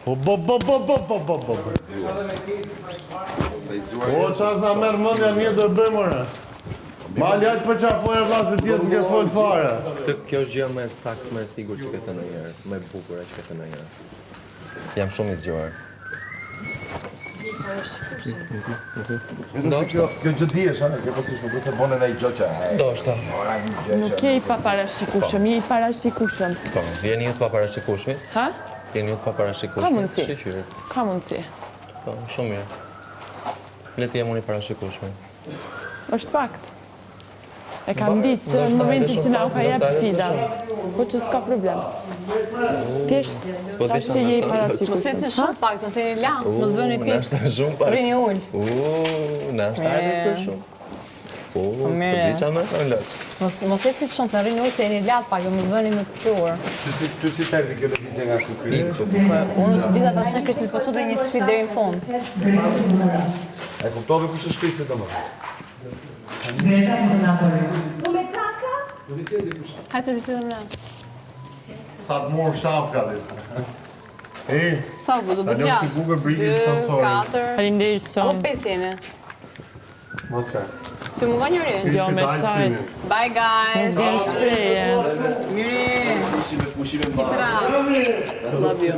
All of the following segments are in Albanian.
Po. O, qas na merë mëndja një do bëjmë, ore. Ma ljajtë për qafoja vlasë të tjesë ke fol fare. Kjo është gjë më e saktë, më e sigurt që ke thënë ndonjëherë, më e bukur që ke thënë ndonjëherë. Jam shumë i zgjuar. Kjo gjë diesh, ke pasysh nuk se bën edhe ai gjë që. Ndoshta. Nuk je i paparashikueshëm, je i parashikueshëm. Po, jeni ju të paparashikueshmi? Ha? Jeni ju të paparashikueshmi? Ka mundësi. Shqyr. Ka mundësi. Po, shumë mirë. Le të jemi unë i parashikueshmi. Është fakt. E kam ditë që në momentin që na u ka jep sfida, po që s'ka problem. Thjesht, thashtë që je i parashikueshëm. Mos ecni shumë pak, ose jeni la, mos bëni pips. Shumë pak. Rini ul. Na shtatë se shumë. Po, s'po qa më në loq. Mos ecni shumë, të rini ul se jeni la pak, mos bëni me këtuar. Ty si perdi kjo lëvizje nga ky Kristi? Unë s'u dita ta shën Kristin, po çdo një sfidë deri në fund. E kuptove kush është Kristi domoshta? Hajde se ti më. Sa të morë shapka dhe. Sa u do bëj si bukur brigit sensori. 4. Faleminderit Apo shumë. 5 jeni. Mos ka. Që më nga njëri. Jo, me qajtë. Bye guys. Nuk vjen shpreje. Miri. Love you.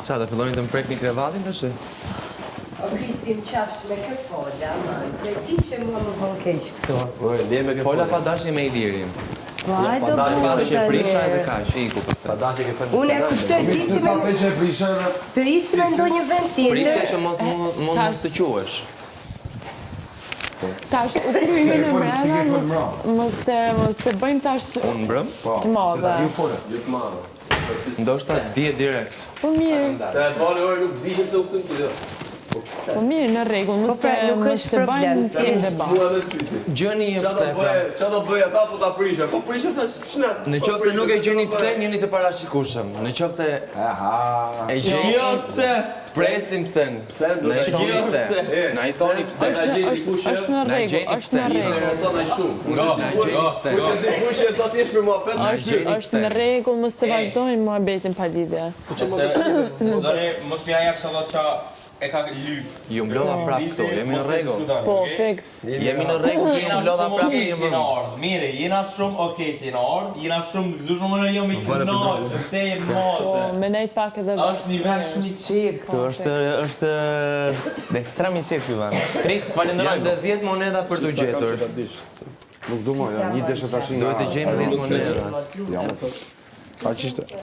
Qa, të filloni të më prek një krevatin të shi? O Kristin qafsh me kë folja, se ti që mua më bën keq. Fola pa dashje me Ilirin. Po hajde do Pa bëj dashje prisha edhe kaq, iku pastaj. Pa dashje ke thënë. Unë e kuptoj ti Se që sa të që e prishe edhe... të ishim në ndonjë vend Prisja tjetër. që mos të quhesh. Tash, u kryme në Ti ke mrena, fol mbrapa. mos të bëjmë tash Unë mbrëm? të madhe. Ju fole. Ndoshta dje direkt. Po mirë, Se e bani orë nuk vdishim se u këtëm të dhe. po mirë, në rregull, Po pra, nuk mos është të bëjmë problem, si debat. Mua dhe të pyti. Gjëni e pse pra. Qa do bëja ta po ta prisha? Po prisha sa shnet. Në qoftë se nuk e gjeni pse, jeni të parashikueshëm. Në qoftë se Aha. e Jo, gjeni, pse? presim pse. Pse? Na i thoni Jo, pse. pse? Na i thoni pse. Është në Na rregull, gjeni është në pse. rregull. Intereson ai shumë. Na gjeni pse. Kushte di kushte do të jesh për mua fet. Është në rregull, mos të vazhdojmë muhabetin pa lidhje. Mos m'ja jep shallat qa e ka lyp. Ju mblodha prapë këto, jemi në rregull. Po, fiks. Jemi në rregull, ju Jena mblodha shumë prapë okej një që jena vend. ardhë. Mire, jena shumë okej që jena ardhë, jena shumë të gëzushme më në jam i kënaqë, se e Po, mose. me nejt pak edhe... Është një vend shumë i Qetë këtu, është ekstrem i qetë ky vend. Krit, të falenderoj. Janë dhe 10 moneda për të gjetur. Nuk du moja, një deshe tashin. Duhet të gjejmë 10 moneda. Ja, më thash. Ka që ishte.